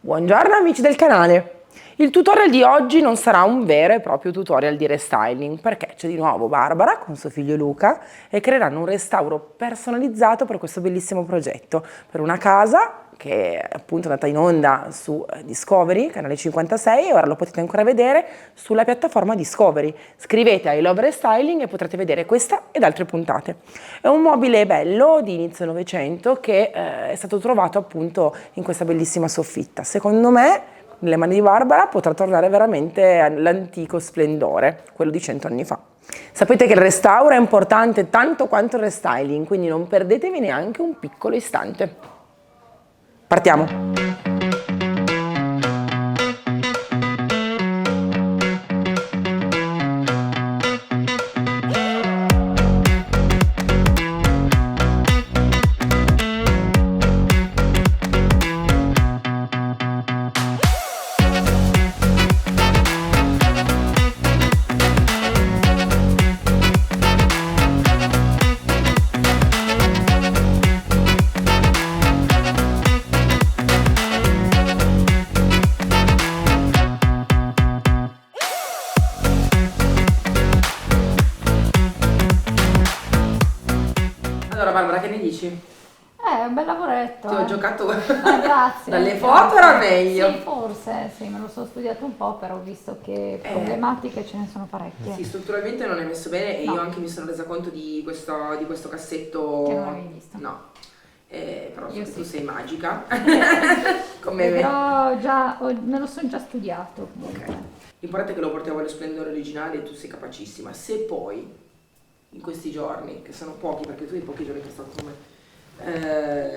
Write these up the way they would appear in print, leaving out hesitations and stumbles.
Buongiorno amici del canale! Il tutorial di oggi non sarà un vero e proprio tutorial di restyling perché c'è di nuovo Barbara con suo figlio Luca e creeranno un restauro personalizzato per questo bellissimo progetto, per una casa che è appunto andata in onda su Discovery, canale 56, e ora lo potete ancora vedere sulla piattaforma Discovery. Scrivete I Love Restyling e potrete vedere questa ed altre puntate. È un mobile bello di inizio Novecento che è stato trovato appunto in questa bellissima soffitta. Secondo me, nelle mani di Barbara potrà tornare veramente all'antico splendore, quello di 100 anni fa. Sapete che il restauro è importante tanto quanto il restyling, quindi non perdetevi neanche un piccolo istante. Partiamo! Allora Barbara, che ne dici? È un bel lavoretto. Ti ho giocato grazie. dalle foto era meglio. Sì, forse, sì, me lo sono studiato un po', però ho visto che problematiche ce ne sono parecchie. Sì, strutturalmente non è messo bene e No. io anche mi sono resa conto di questo cassetto. Che non avevi visto. No, però Io tu sì. sei magica. Come me. Però me lo sono già studiato. Ok. L'importante è che lo portiamo allo splendore originale e tu sei capacissima. Se poi, in questi giorni, che sono pochi, perché tu hai pochi giorni che sto con me,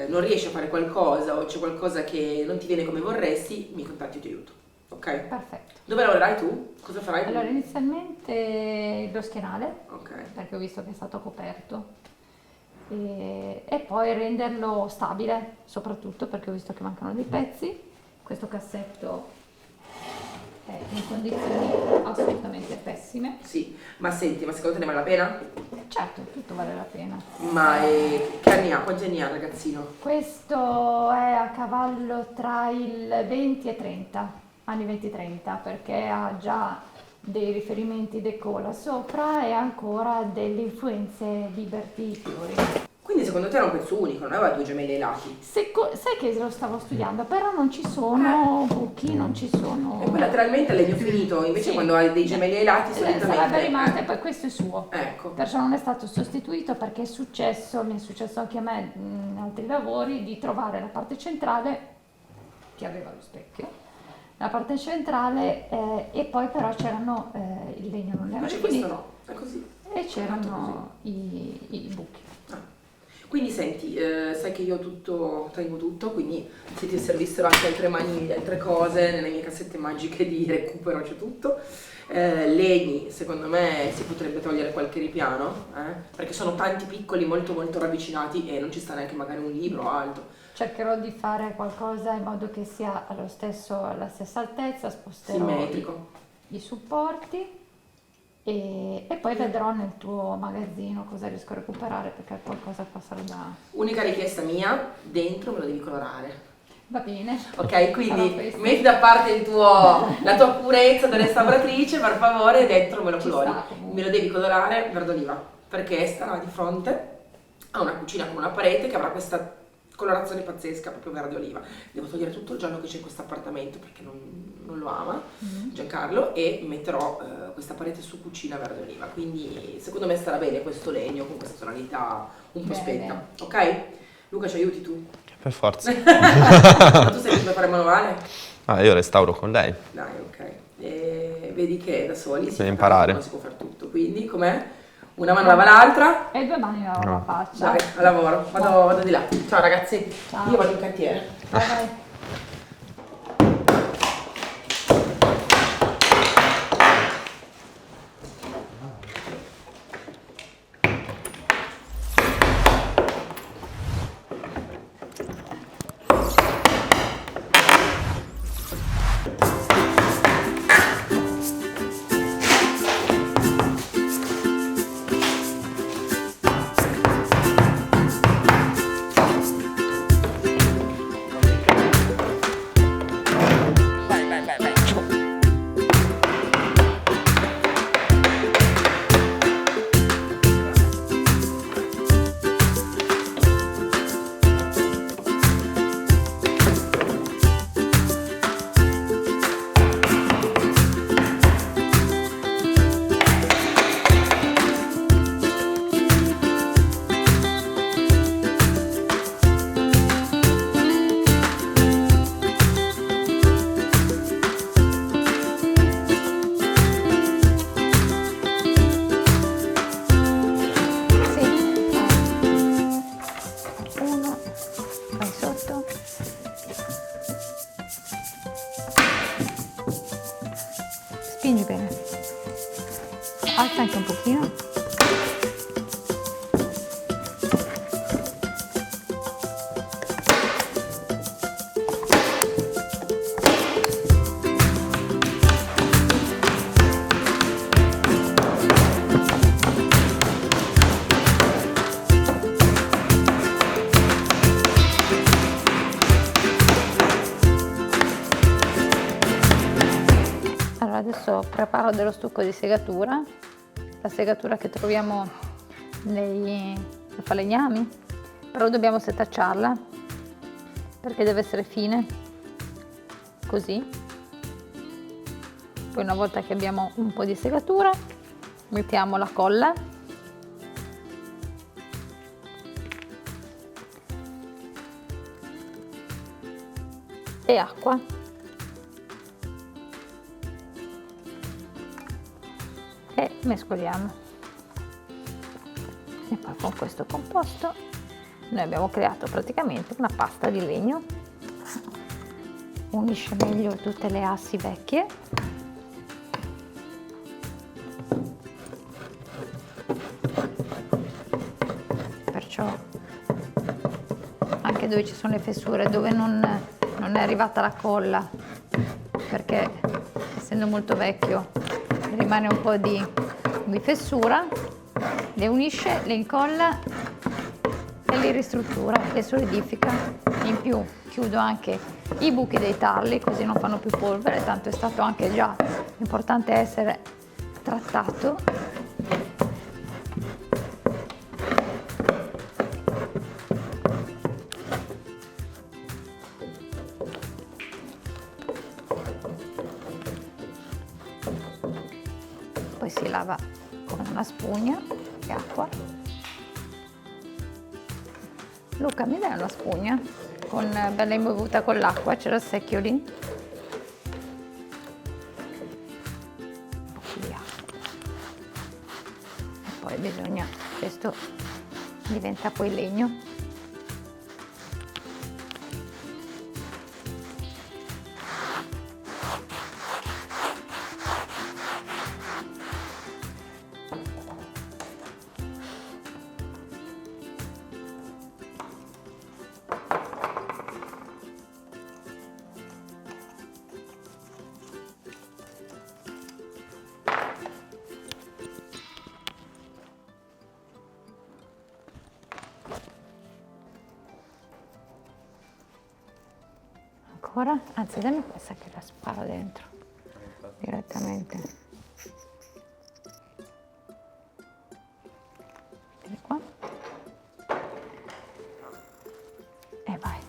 non riesci a fare qualcosa o c'è qualcosa che non ti viene come vorresti, mi contatti e ti aiuto. Ok? Perfetto. Dove lavorerai tu? Cosa farai tu? Allora, inizialmente lo schienale, Ok. perché ho visto che è stato coperto, e poi renderlo stabile, soprattutto perché ho visto che mancano dei pezzi. Questo cassetto è in condizioni assolutamente pessime. Sì, ma senti, ma secondo te ne vale la pena? Certo, tutto vale la pena. Ma che anni ha? Quanti anni ha il ragazzino? Questo è a cavallo tra il 20 e 30, anni 20-30, perché ha già dei riferimenti decola sopra e ancora delle influenze Liberty fiori. Quindi secondo te era un pezzo unico, non aveva due gemelli ai lati? Sai che lo stavo studiando, però non ci sono buchi, non ci sono... E poi lateralmente è legno finito, invece Sì. quando hai dei gemelli ai lati solitamente... Sarebbe rimasto, e poi questo è suo. Ecco. Perciò non è stato sostituito perché mi è successo anche a me in altri lavori di trovare la parte centrale che aveva lo specchio, la parte centrale e poi però c'erano il legno non era Invece questo finito no, è così. e c'erano i buchi. Quindi senti, sai che io tengo tutto, quindi se ti servissero anche altre mani, altre cose, nelle mie cassette magiche di recupero c'è tutto. Legni, secondo me si potrebbe togliere qualche ripiano, perché sono tanti piccoli molto molto ravvicinati e non ci sta neanche magari un libro o altro. Cercherò di fare qualcosa in modo che sia alla stessa altezza, sposterò Simmetrico. i supporti e poi vedrò nel tuo magazzino cosa riesco a recuperare perché qualcosa qua sarà da... Unica richiesta mia, dentro me lo devi colorare. Va bene. Ok, Farò quindi questo. metti da parte la tua purezza da restauratrice, per favore, dentro me lo Ci colori. sta, comunque. Me lo devi colorare verde oliva, perché starà di fronte a una cucina con una parete che avrà questa colorazione pazzesca, proprio verde oliva. Devo togliere tutto il giallo che c'è in questo appartamento perché non lo ama Giancarlo, e metterò questa parete su cucina verde oliva. Quindi secondo me starà bene questo legno con questa tonalità un po' Bene. spenta. Ok? Luca, ci aiuti tu? Per forza. Ma tu sai come fare manuale? Io restauro con lei. Dai, ok. E vedi che da soli Bisogna imparare. non si può fare tutto. Quindi com'è? Una mano lava l'altra. E 2 mani lavano la faccia. Dai, al lavoro. Vado di là. Ciao ragazzi. Ciao. Io vado in cantiere. Vai, vai. spingi bene, alza anche un pochino. Adesso preparo dello stucco di segatura, la segatura che troviamo nei falegnami, però dobbiamo setacciarla perché deve essere fine, così. Poi una volta che abbiamo un po' di segatura mettiamo la colla e acqua. E mescoliamo, e poi con questo composto noi abbiamo creato praticamente una pasta di legno. Unisce meglio tutte le assi vecchie, perciò anche dove ci sono le fessure, dove non è arrivata la colla, perché essendo molto vecchio rimane un po' di fessura, le unisce, le incolla e le ristruttura, le solidifica. In più chiudo anche i buchi dei tarli, così non fanno più polvere, tanto è stato anche già importante essere trattato. Poi si lava con una spugna e acqua. Luca, mi dai una spugna bella imbevuta con l'acqua? C'era il secchio lì? Un po' di acqua. E poi bisogna, questo diventa poi legno. Ancora? Anzi, dammi questa che la sparo dentro direttamente. Vieni qua. E vai.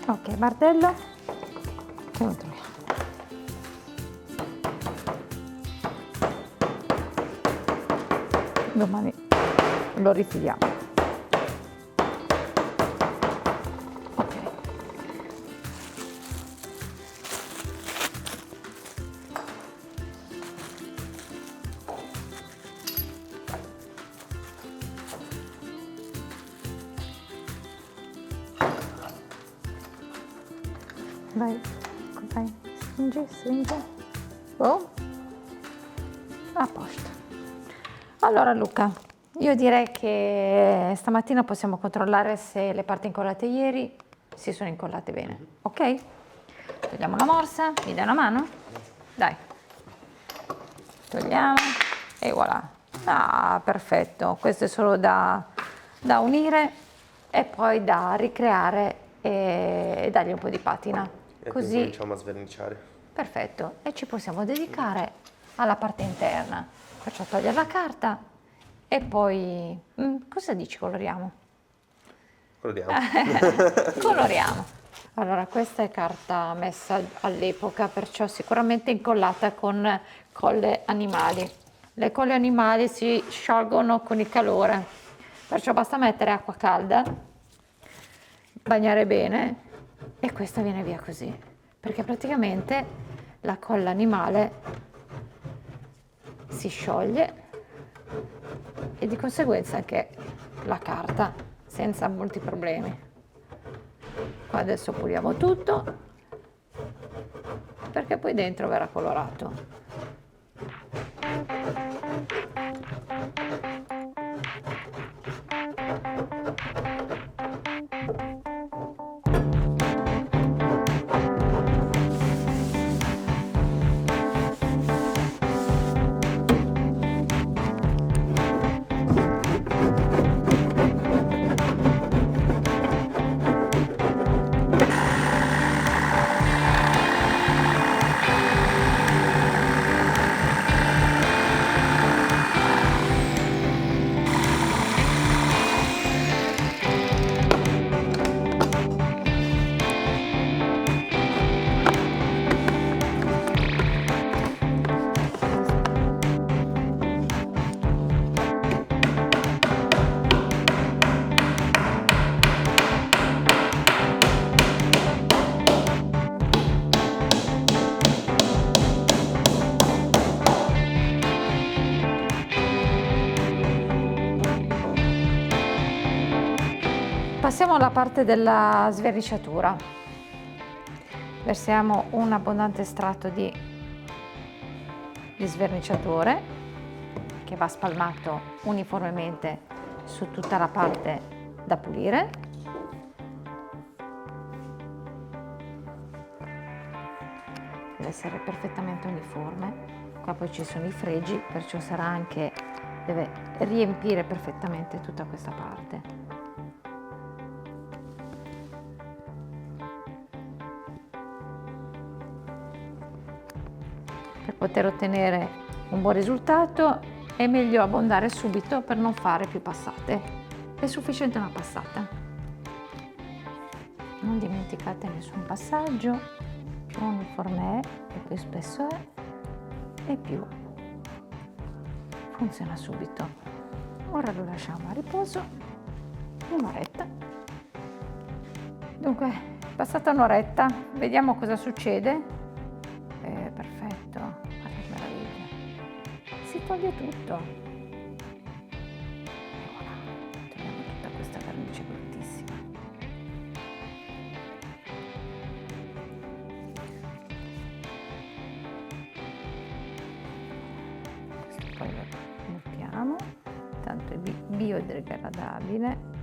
Ok, martello. E lo troviamo. Domani lo rifiliamo. Vai, stringi. Oh, a posto. Allora Luca, io direi che stamattina possiamo controllare se le parti incollate ieri si sono incollate bene, ok? Togliamo la morsa, mi dai una mano? Dai. Togliamo e voilà. Ah, perfetto. Questo è solo da unire e poi da ricreare e dargli un po' di patina. E Così cominciamo a sverniciare. perfetto, e ci possiamo dedicare alla parte interna. Faccio togliere la carta e poi cosa dici, coloriamo? Coloriamo. Coloriamo. Allora, questa è carta messa all'epoca, perciò sicuramente incollata con colle animali. Le colle animali si sciolgono con il calore, perciò basta mettere acqua calda, bagnare bene e questa viene via così, perché praticamente la colla animale si scioglie e di conseguenza anche la carta senza molti problemi. Qua adesso puliamo tutto, perché poi dentro verrà colorato. Passiamo alla parte della sverniciatura. Versiamo un abbondante strato di sverniciatore che va spalmato uniformemente su tutta la parte da pulire. Deve essere perfettamente uniforme. Qua poi ci sono i fregi, perciò deve riempire perfettamente tutta questa parte. Per poter ottenere un buon risultato è meglio abbondare subito per non fare più passate. È sufficiente una passata. Non dimenticate nessun passaggio, più uniforme è e più spesso è e più funziona subito. Ora lo lasciamo a riposo un'oretta. Dunque, passata un'oretta, vediamo cosa succede. Perfetto, guarda che meraviglia. Si toglie tutto. E voilà, togliamo tutta questa vernice bruttissima. Questo poi lo buttiamo, tanto è biodegradabile.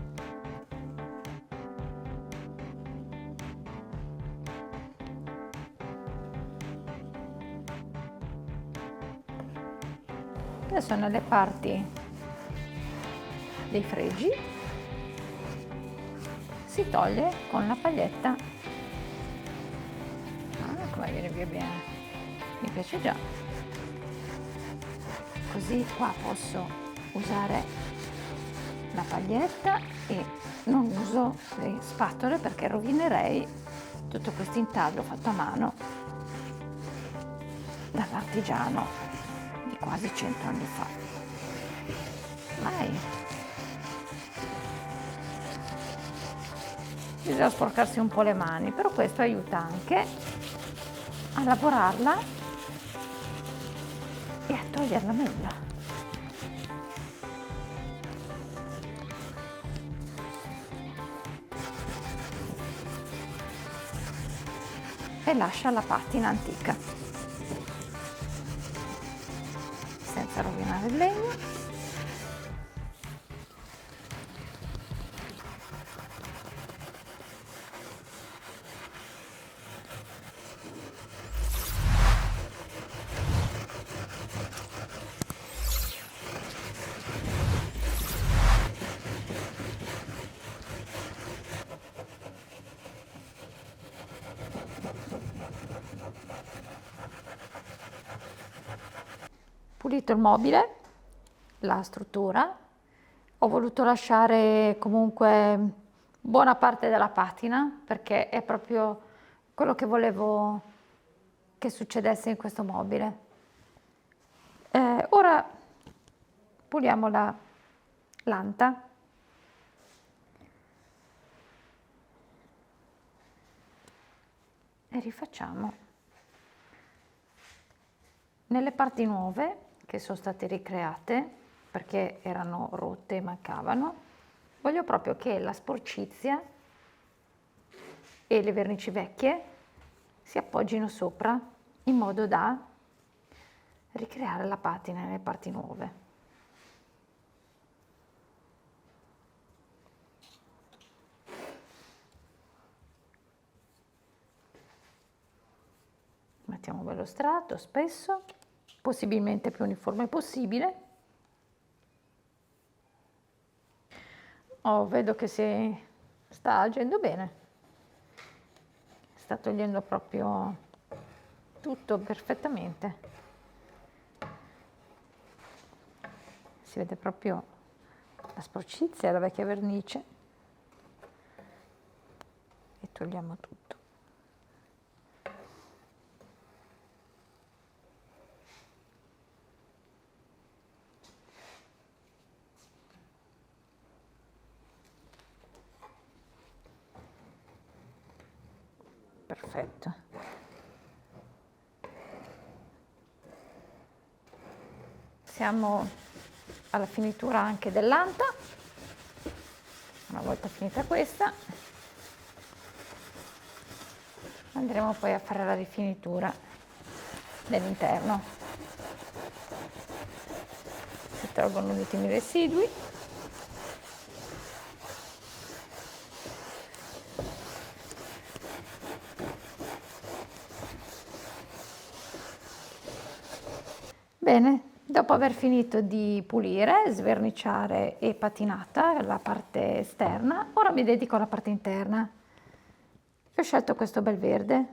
Adesso nelle parti dei fregi si toglie con la paglietta. Come viene via bene, mi piace già. Così qua posso usare la paglietta e non uso le spatole perché rovinerei tutto questo intaglio fatto a mano dall'artigiano di quasi 100 anni fa. Vai! Bisogna sporcarsi un po' le mani, però questo aiuta anche a lavorarla e a toglierla meglio. E lascia la patina antica senza rovinare il legno. Pulito il mobile, la struttura, ho voluto lasciare comunque buona parte della patina perché è proprio quello che volevo che succedesse in questo mobile. Ora puliamo la l'anta. E rifacciamo nelle parti nuove che sono state ricreate perché erano rotte e mancavano. Voglio proprio che la sporcizia e le vernici vecchie si appoggino sopra in modo da ricreare la patina nelle parti nuove. Mettiamo un bello strato, spesso, possibilmente più uniforme possibile. Oh, vedo che si sta agendo bene, sta togliendo proprio tutto perfettamente. Si vede proprio la sporcizia, la vecchia vernice, e togliamo tutto. Perfetto. Siamo alla finitura anche dell'anta. Una volta finita questa, andremo poi a fare la rifinitura dell'interno. Si tolgono gli ultimi residui. Bene, dopo aver finito di pulire, sverniciare e patinata la parte esterna, ora mi dedico alla parte interna. Ho scelto questo bel verde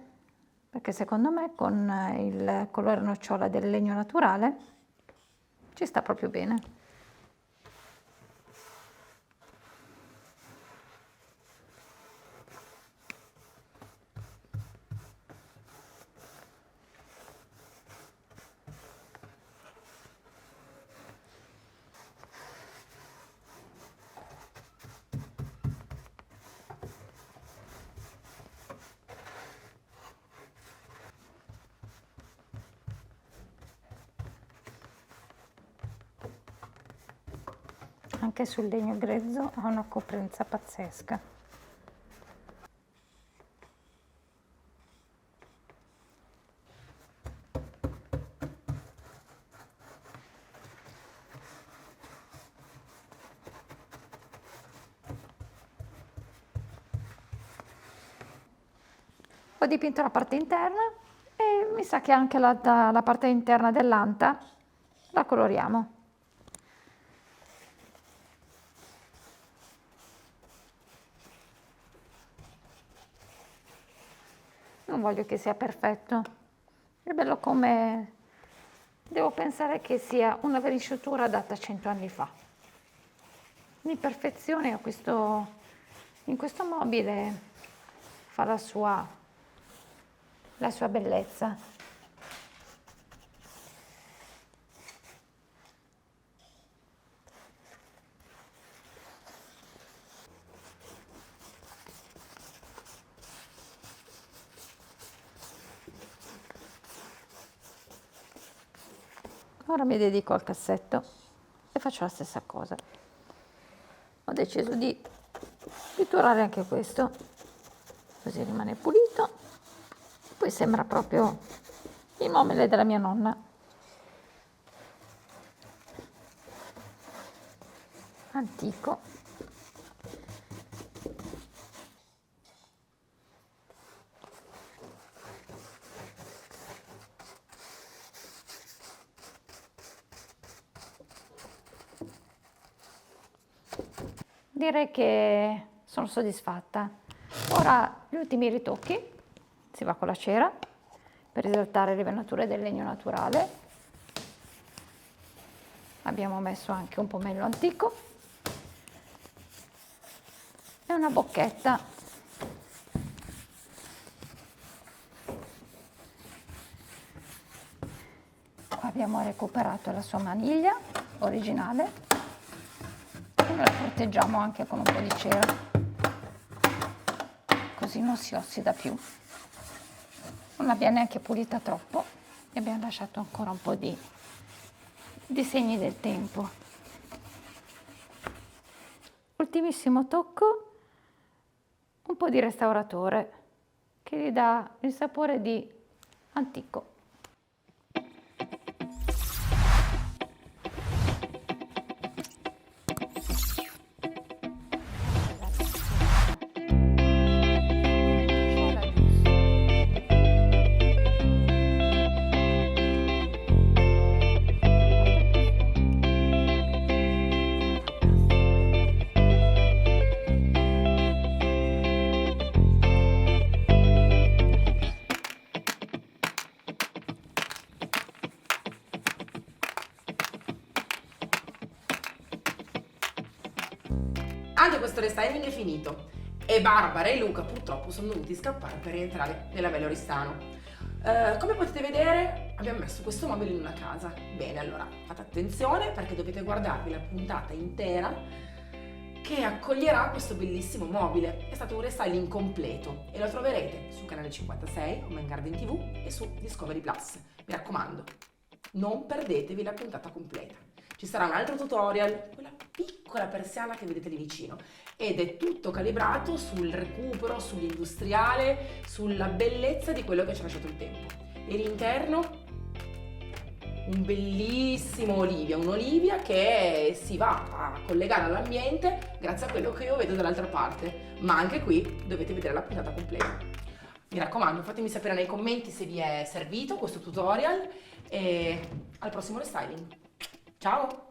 perché secondo me con il colore nocciola del legno naturale ci sta proprio bene. Anche sul legno grezzo ha una coprenza pazzesca. Ho dipinto la parte interna e mi sa che anche la parte interna dell'anta la coloriamo. Non voglio che sia perfetto, è bello come devo pensare che sia una verniciatura data 100 anni fa. L'imperfezione in questo mobile fa la sua bellezza. Ora mi dedico al cassetto e faccio la stessa cosa. Ho deciso di pitturare anche questo, così rimane pulito. Poi sembra proprio il mobile della mia nonna. Antico. Direi che sono soddisfatta. Ora gli ultimi ritocchi, si va con la cera per risaltare le venature del legno naturale. Abbiamo messo anche un pomello antico e una bocchetta. Qua abbiamo recuperato la sua maniglia originale. Noi la proteggiamo anche con un po' di cera, così non si ossida più. Non l'abbiamo neanche pulita troppo e abbiamo lasciato ancora un po' di segni del tempo. Ultimissimo tocco, un po' di restauratore che gli dà il sapore di antico. questo restyling è finito e Barbara e Luca purtroppo sono dovuti scappare per rientrare nella Villa Oristano. Come potete vedere abbiamo messo questo mobile in una casa. Bene, allora fate attenzione perché dovete guardarvi la puntata intera che accoglierà questo bellissimo mobile. È stato un restyling completo e lo troverete su canale 56, Home Garden TV e su Discovery Plus. Mi raccomando, non perdetevi la puntata completa. Ci sarà un altro tutorial, quella piccola persiana che vedete lì vicino, ed è tutto calibrato sul recupero, sull'industriale, sulla bellezza di quello che ci ha lasciato il tempo. E l'interno? Un bellissimo olivia, un'olivia che si va a collegare all'ambiente grazie a quello che io vedo dall'altra parte, ma anche qui dovete vedere la puntata completa. Mi raccomando, fatemi sapere nei commenti se vi è servito questo tutorial e al prossimo restyling. Ciao!